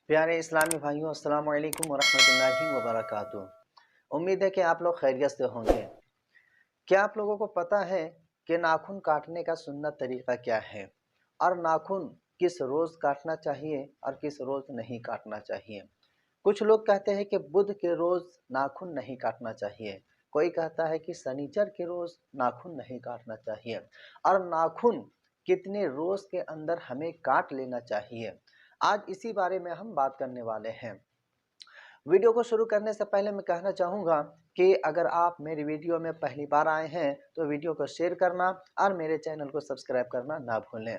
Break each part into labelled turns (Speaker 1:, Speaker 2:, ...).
Speaker 1: प्यारे इस्लामी भाइयों, अस्सलाम वालेकुम वरहमतुल्लाहि वबरकातुहू। उम्मीद है कि आप लोग खैरियत से होंगे। क्या आप लोगों को पता है कि नाखून काटने का सुन्नत तरीका क्या है और नाखून किस रोज़ काटना चाहिए और किस रोज़ नहीं काटना चाहिए? कुछ लोग कहते हैं कि बुध के रोज़ नाखून नहीं काटना चाहिए, कोई कहता है कि शनिचर के रोज़ नाखून नहीं काटना चाहिए, और नाखून कितने रोज़ के अंदर हमें काट लेना चाहिए। आज इसी बारे में हम बात करने वाले हैं। वीडियो को शुरू करने से पहले मैं कहना चाहूँगा कि अगर आप मेरी वीडियो में पहली बार आए हैं तो वीडियो को शेयर करना और मेरे चैनल को सब्सक्राइब करना ना भूलें।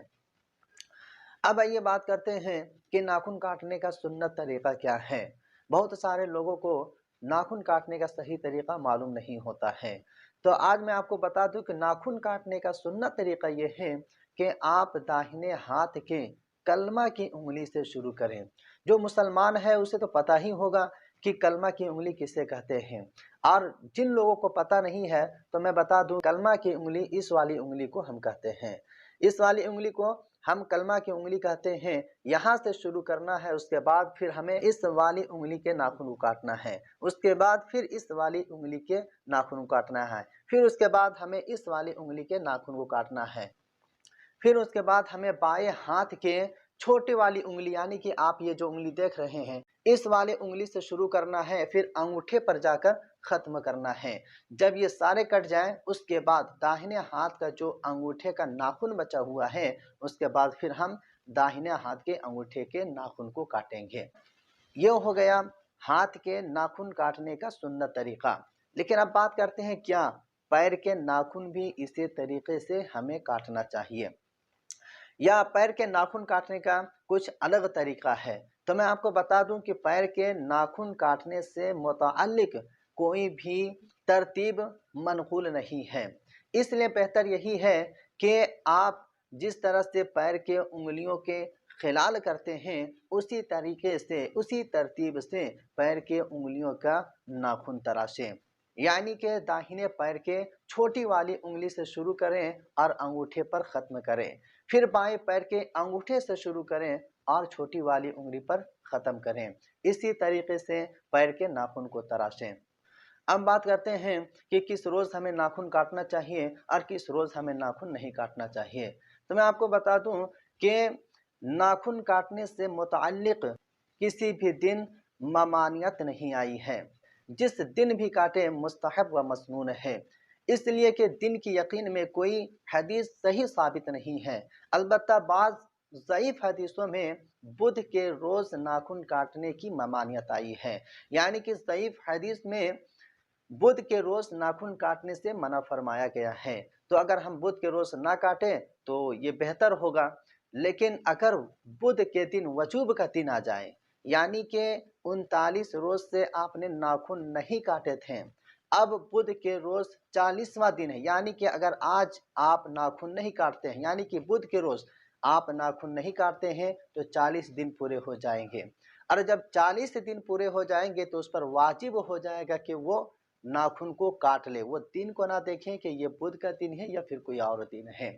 Speaker 1: अब आइए बात करते हैं कि नाखून काटने का सुन्नत तरीका क्या है। बहुत सारे लोगों को नाखून काटने का सही तरीका मालूम नहीं होता है, तो आज मैं आपको बता दूं कि नाखून काटने का सुन्नत तरीका ये है कि आप दाहिने हाथ के कलमा की उंगली से शुरू करें। जो मुसलमान है उसे तो पता ही होगा कि कलमा की उंगली किसे कहते हैं, और जिन लोगों को पता नहीं है तो मैं बता दूं, कलमा की उंगली इस वाली उंगली को हम कहते हैं। इस वाली उंगली को हम कलमा की उंगली कहते हैं। यहाँ से शुरू करना है, उसके बाद फिर हमें इस वाली उंगली के नाखून को काटना है, उसके बाद फिर इस वाली उंगली के नाखून को काटना है, फिर उसके बाद हमें इस वाली उंगली के नाखून को काटना है, फिर उसके बाद हमें बाएं हाथ के छोटे वाली उंगली यानी कि आप ये जो उंगली देख रहे हैं इस वाले उंगली से शुरू करना है, फिर अंगूठे पर जाकर खत्म करना है। जब ये सारे कट जाएं उसके बाद दाहिने हाथ का जो अंगूठे का नाखून बचा हुआ है उसके बाद फिर हम दाहिने हाथ के अंगूठे के नाखून को काटेंगे। ये हो गया हाथ के नाखून काटने का सुन्नत तरीका। लेकिन अब बात करते हैं क्या पैर के नाखून भी इसी तरीके से हमें काटना चाहिए या पैर के नाखून काटने का कुछ अलग तरीका है। तो मैं आपको बता दूं कि पैर के नाखून काटने से मुताल्लिक कोई भी तरतीब मनक़ूल नहीं है। इसलिए बेहतर यही है कि आप जिस तरह से पैर के उंगलियों के खिलाल करते हैं उसी तरीके से, उसी तरतीब से पैर के उंगलियों का नाखून तराशें। यानी कि दाहिने पैर के छोटी वाली उंगली से शुरू करें और अंगूठे पर ख़त्म करें, फिर बाएं पैर के अंगूठे से शुरू करें और छोटी वाली उंगली पर ख़त्म करें। इसी तरीके से पैर के नाखून को तराशें। अब बात करते हैं कि किस रोज़ हमें नाखून काटना चाहिए और किस रोज़ हमें नाखून नहीं काटना चाहिए। तो मैं आपको बता दूं कि नाखून काटने से मुताल्लिक़ किसी भी दिन ममानियत नहीं आई है। जिस दिन भी काटे मुस्तहब व मसनून है, इसलिए कि दिन की यकीन में कोई हदीस सही साबित नहीं है। अलबत्ता बाज़ ज़ईफ़ हदीसों में बुध के रोज़ नाखून काटने की ममानियत आई है, यानी कि ज़ईफ़ हदीस में बुध के रोज़ नाखून काटने से मना फरमाया गया है। तो अगर हम बुध के रोज़ ना काटें तो ये बेहतर होगा। लेकिन अगर बुध के दिन वजूब का दिन आ जाए, यानी कि 39 रोज़ से आपने नाखून नहीं काटे थे, अब बुध के रोज़ 40वां दिन है, यानी कि अगर आज आप नाखून नहीं काटते हैं, यानी कि बुध के रोज़ आप नाखून नहीं काटते हैं तो 40 दिन पूरे हो जाएंगे। और जब 40 दिन पूरे हो जाएंगे तो उस पर वाजिब हो जाएगा कि वो नाखून को काट ले। वो दिन को ना देखें कि ये बुध का दिन है या फिर कोई और दिन है।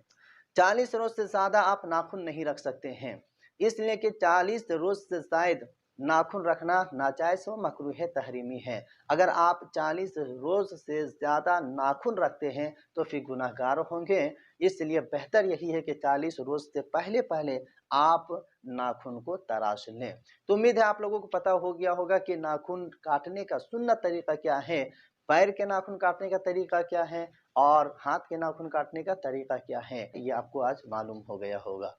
Speaker 1: 40 रोज से ज़्यादा आप नाखून नहीं रख सकते हैं, इसलिए कि 40 रोज से ज़ायद नाखून रखना नाजायज़ व मकरूह तहरीमी है। अगर आप 40 रोज़ से ज़्यादा नाखून रखते हैं तो फिर गुनाहगार होंगे। इसलिए बेहतर यही है कि 40 रोज़ से पहले पहले आप नाखून को तराश लें। तो उम्मीद है आप लोगों को पता हो गया होगा कि नाखून काटने का सुन्नत तरीका क्या है, पैर के नाखून काटने का तरीका क्या है और हाथ के नाखून काटने का तरीका क्या है, ये आपको आज मालूम हो गया होगा।